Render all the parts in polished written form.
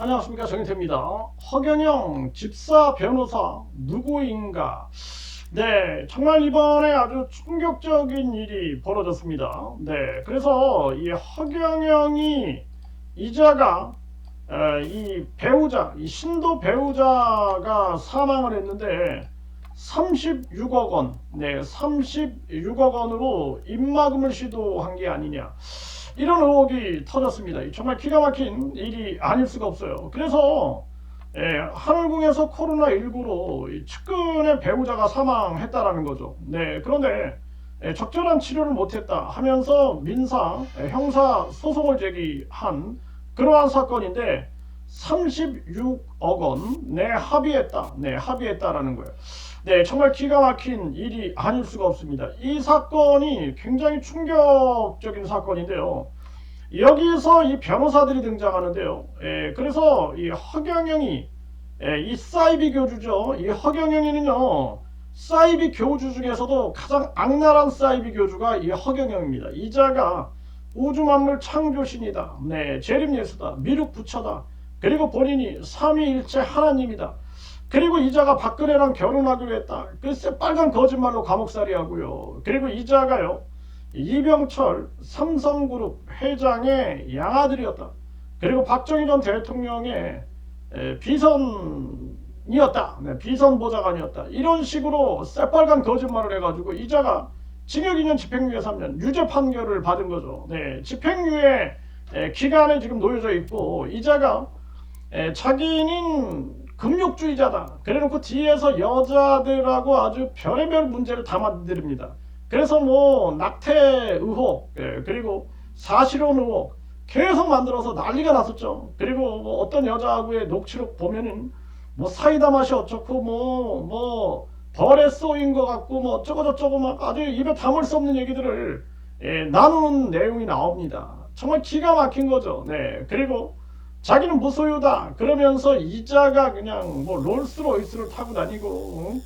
안녕하십니까, 정인태입니다. 허경영 집사 변호사 누구인가? 네, 정말 이번에 아주 충격적인 일이 벌어졌습니다. 네, 그래서 이 허경영이 이자가 이 배우자, 이 신도 배우자가 사망을 했는데 36억 원, 네, 36억 원으로 입막음을 시도한 게 아니냐. 이런 의혹이 터졌습니다. 정말 기가 막힌 일이 아닐 수가 없어요. 그래서 하늘궁에서 코로나19로 측근의 배우자가 사망했다라는 거죠. 네, 그런데 적절한 치료를 못했다 하면서 민사, 형사 소송을 제기한 그러한 사건인데 36억 원 합의했다. 네, 합의했다라는 거예요. 네, 정말 기가 막힌 일이 아닐 수가 없습니다. 이 사건이 굉장히 충격적인 사건인데요. 여기서 이 변호사들이 등장하는데요. 그래서 이 허경영이 이 사이비 교주죠. 이 허경영이는요, 사이비 교주 중에서도 가장 악랄한 사이비 교주가 이 허경영입니다. 이자가 우주만물 창조신이다. 네, 재림예수다. 미륵부처다. 그리고 본인이 삼위일체 하나님이다. 그리고 이자가 박근혜랑 결혼하기로 했다. 글쎄 빨간 거짓말로 감옥살이 하고요. 그리고 이자가요, 이병철 삼성그룹 회장의 양아들이었다. 그리고 박정희 전 대통령의 비선이었다. 네, 비선 보좌관이었다. 이런 식으로 새빨간 거짓말을 해가지고 이자가 징역 2년 집행유예 3년 유죄 판결을 받은 거죠. 네, 집행유예 기간에 지금 놓여져 있고, 이자가 자기는 금욕주의자다. 그래놓고 뒤에서 여자들하고 아주 별의별 문제를 다 만듭니다. 그래서 뭐 낙태 의혹, 그리고 사실혼 의혹 계속 만들어서 난리가 났었죠. 그리고 뭐 어떤 여자하고의 녹취록 보면은 뭐 사이다 맛이 어쩌고 뭐 벌에 쏘인 것 같고 뭐 어쩌고 저쩌고 막 아주 입에 담을 수 없는 얘기들을 나누는 내용이 나옵니다. 정말 기가 막힌 거죠. 네, 그리고 자기는 무소유다 그러면서 이자가 그냥 뭐 롤스로이스를 타고 다니고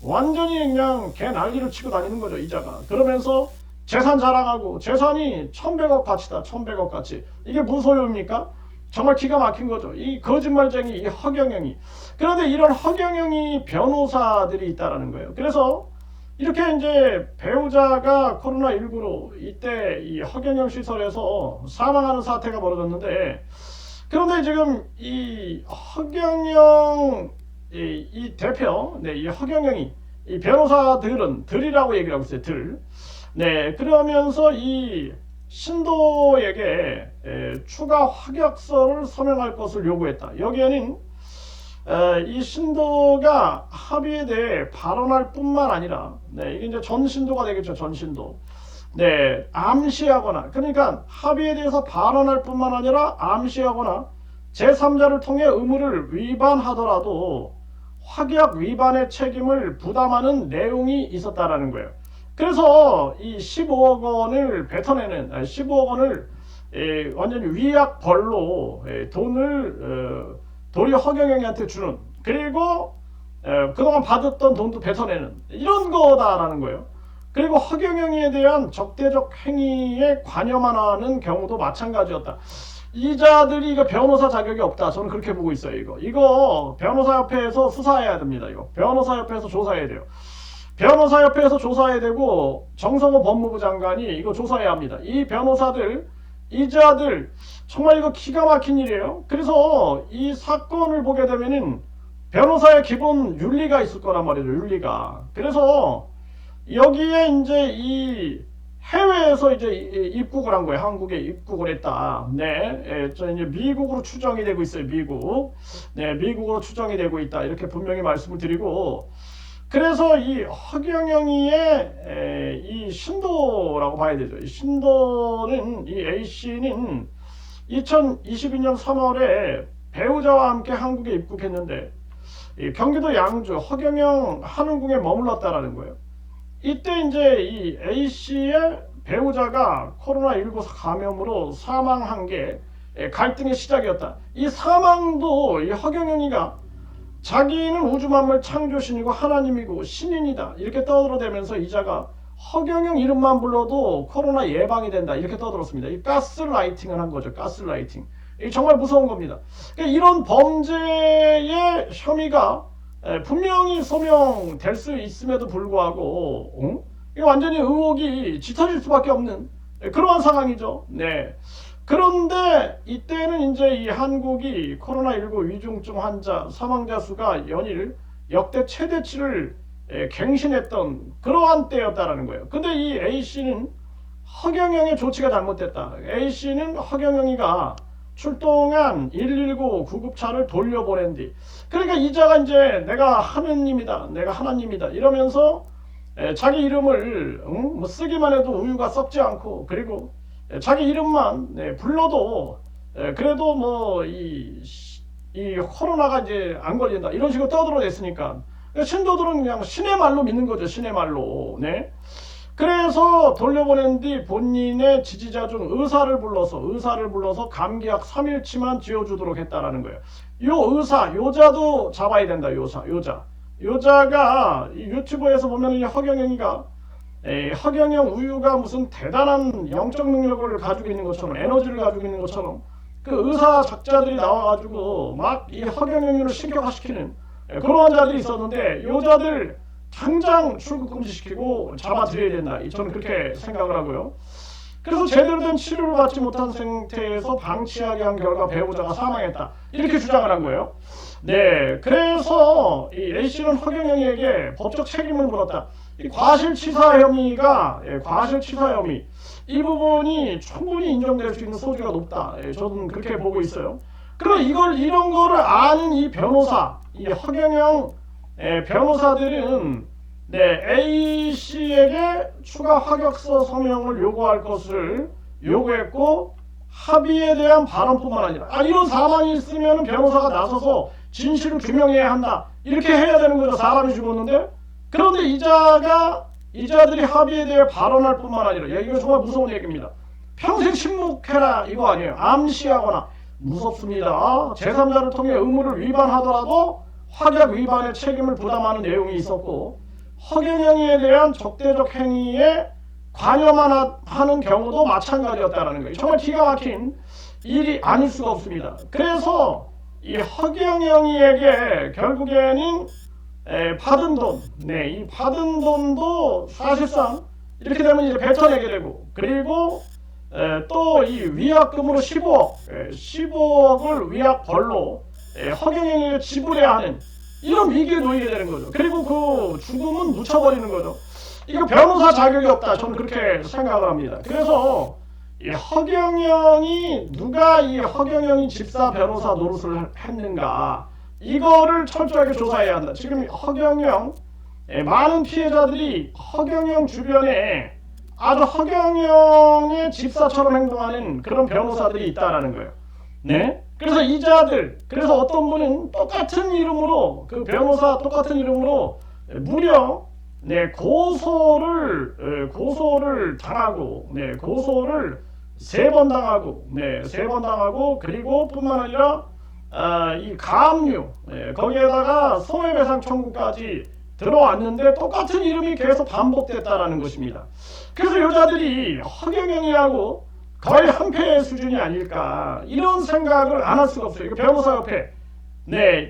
완전히 그냥 개 난리를 치고 다니는 거죠. 이자가 그러면서 재산 자랑하고 재산이 1100억 가치다. 1100억 가치. 이게 무소유입니까? 정말 기가 막힌 거죠. 이 거짓말쟁이 이 허경영이. 그런데 이런 허경영이 변호사들이 있다라는 거예요. 그래서 이렇게 이제 배우자가 코로나19로 이때 이 허경영 시설에서 사망하는 사태가 벌어졌는데, 그런데 지금 이 허경영 이 대표, 네, 이 허경영이 이 변호사들은 들이라고 얘기를 하고 있어요. 들. 네, 그러면서 이 신도에게 추가 확약서를 서명할 것을 요구했다. 여기에는 이 신도가 합의에 대해 발언할 뿐만 아니라, 네, 이게 이제 전 신도가 되겠죠. 전 신도. 네, 암시하거나, 그러니까 합의에 대해서 발언할 뿐만 아니라 암시하거나 제3자를 통해 의무를 위반하더라도 확약 위반의 책임을 부담하는 내용이 있었다라는 거예요. 그래서 이 15억 원을 뱉어내는, 15억 원을 완전히 위약벌로 돈을 도리 허경영이한테 주는, 그리고 그동안 받았던 돈도 뱉어내는 이런 거다라는 거예요. 그리고 허경영에 대한 적대적 행위에 관여만 하는 경우도 마찬가지였다. 이자들이 이거 변호사 자격이 없다. 저는 그렇게 보고 있어요. 이거 변호사협회에서 수사해야 됩니다. 이거 변호사협회에서 조사해야 돼요. 변호사협회에서 조사해야 되고 정성호 법무부 장관이 이거 조사해야 합니다. 이 변호사들, 이자들 정말 이거 기가 막힌 일이에요. 그래서 이 사건을 보게 되면은 변호사의 기본 윤리가 있을 거란 말이죠. 윤리가. 그래서 여기에 이제 이 해외에서 이제 입국을 한 거예요. 한국에 입국을 했다. 네, 저 이제 미국으로 추정이 되고 있어요. 미국. 네, 미국으로 추정이 되고 있다. 이렇게 분명히 말씀을 드리고, 그래서 이 허경영이의 이 신도라고 봐야 되죠. 이 신도는, 이 A씨는 2022년 3월에 배우자와 함께 한국에 입국했는데 경기도 양주 허경영 한운궁에 머물렀다라는 거예요. 이때 이제 이 A씨의 배우자가 코로나19 감염으로 사망한 게 갈등의 시작이었다. 이 사망도 이 허경영이가 자기는 우주만물 창조신이고 하나님이고 신인이다 이렇게 떠들어대면서 이자가 허경영 이름만 불러도 코로나 예방이 된다 이렇게 떠들었습니다. 이 가스라이팅을 한 거죠. 가스라이팅. 이게 정말 무서운 겁니다. 그러니까 이런 범죄의 혐의가 분명히 소명될 수 있음에도 불구하고 이게 완전히 의혹이 짙어질 수밖에 없는 그러한 상황이죠. 네. 그런데 이때는 이제 이 한국이 코로나19 위중증 환자 사망자 수가 연일 역대 최대치를 갱신했던 그러한 때였다라는 거예요. 근데 이 A씨는 허경영의 조치가 잘못됐다. A씨는 허경영이가 출동한 119 구급차를 돌려보낸 뒤, 그러니까 이자가 이제 내가 하느님이다, 내가 하나님이다 이러면서 자기 이름을 뭐 쓰기만 해도 우유가 썩지 않고, 그리고 자기 이름만 불러도 그래도 뭐 이 코로나가 이제 안 걸린다 이런 식으로 떠들어댔으니까 신도들은 그냥 신의 말로 믿는 거죠. 신의 말로. 네. 그래서 돌려보낸 뒤 본인의 지지자 중 의사를 불러서 감기약 3일치만 지어주도록 했다라는 거예요. 요 의사, 요자도 잡아야 된다. 요자가 유튜브에서 보면 이 허경영이가 허경영 우유가 무슨 대단한 영적 능력을 가지고 있는 것처럼, 에너지를 가지고 있는 것처럼 그 의사 작자들이 나와가지고 막 이 허경영을 신격화시키는 그러한 자들이 있었는데, 요자들 당장 출국 금지시키고 잡아들여야 된다. 저는 그렇게 생각을 하고요. 그래서 제대로 된 치료를 받지 못한 상태에서 방치하게 한 결과 배우자가 사망했다. 이렇게 주장을 한 거예요. 네, 그래서 이 A씨는 허경영에게 법적 책임을 물었다. 이 과실치사 혐의가 과실치사 혐의 이 부분이 충분히 인정될 수 있는 소지가 높다. 저는 그렇게 보고 있어요. 그리고 이런 거를 아는 이 변호사, 이 허경영 변호사들은 A씨에게 추가 확역서 서명을 요구할 것을 요구했고, 합의에 대한 발언뿐만 아니라 이런 사망이 있으면 변호사가 나서서 진실을 규명해야 한다 이렇게 해야 되는 거죠. 사람이 죽었는데. 그런데 이자들이 합의에 대해 발언할 뿐만 아니라, 이거 정말 무서운 얘기입니다. 평생 침묵해라 이거 아니에요. 암시하거나. 무섭습니다. 제3자를 통해 의무를 위반하더라도 확약 위반의 책임을 부담하는 내용이 있었고, 허경영에 대한 적대적 행위에 관여만 하는 경우도 마찬가지였다라는 거예요. 정말 기가 막힌 일이 아닐 수가 없습니다. 그래서 이 허경영이에게 결국에는 받은 돈, 이 받은 돈도 사실상 이렇게 되면 이제 뱉어내게 되고, 그리고 또 이 위약금으로 15억을 위약벌로 허경영에게 지불해야 하는 이런 위기에 놓이게 되는 거죠. 그리고 그 죽음은 묻혀버리는 거죠. 이거 변호사 자격이 없다. 저는 그렇게 생각을 합니다. 그래서 이 누가 이 허경영이 집사 변호사 노릇을 했는가, 이거를 철저하게 조사해야 한다. 지금 허경영 많은 피해자들이 허경영 주변에 아주 허경영의 집사처럼 행동하는 그런 변호사들이 있다라는 거예요. 네. 그래서 그래서 어떤 분은 똑같은 이름으로 그 변호사 똑같은 이름으로 무려 고소를 당하고, 고소를 3번 당하고, 그리고 뿐만 아니라 이 가압류, 거기에다가 손해배상 청구까지 들어왔는데 똑같은 이름이 계속 반복됐다라는 것입니다. 그래서 여자들이 허경영이하고 거의 한패의 수준이 아닐까 이런 생각을 안 할 수가 없어요. 이거 변호사협회,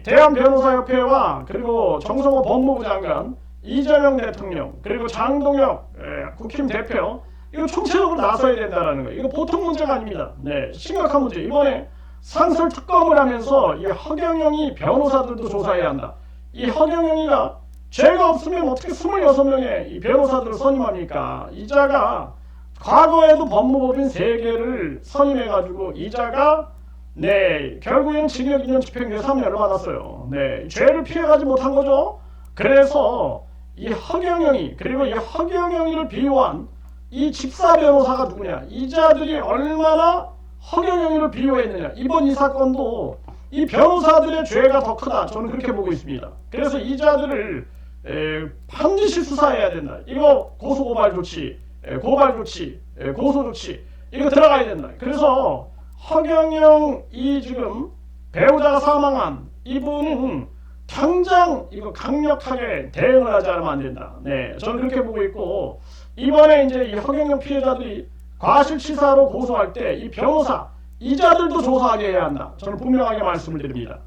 대한변호사협회와 그리고 정성호 법무부 장관, 이재명 대통령, 그리고 장동혁 국힘 대표, 이거 총체적으로 나서야 된다는 거예요. 이거 보통 문제가 아닙니다. 심각한 문제. 이번에 상설 특검을 하면서 이 허경영이 변호사들도 조사해야 한다. 이 허경영이가 죄가 없으면 어떻게 26명의 이 변호사들을 선임합니까? 이자가 과거에도 법무법인 3개를 선임해가지고 이자가 결국엔 징역 2년 집행유예 3년을 받았어요. 죄를 피해가지 못한 거죠. 그래서 이 허경영이, 그리고 이 허경영이를 비호한 이 집사 변호사가 누구냐, 이자들이 얼마나 허경영이를 비호했느냐, 이번 이 사건도 이 변호사들의 죄가 더 크다. 저는 그렇게 보고 있습니다. 그래서 이자들을 반드시 수사해야 된다. 이거 고소고발 조치, 고소 조치 이거 들어가야 된다. 그래서 허경영이 지금 배우자가 사망한 이분은 당장 이거 강력하게 대응을 하지 않으면 안 된다. 저는 그렇게 보고 있고, 이번에 이제 이 허경영 피해자들이 과실치사로 고소할 때 이 변호사, 이 자들도 조사하게 해야 한다. 저는 분명하게 말씀을 드립니다.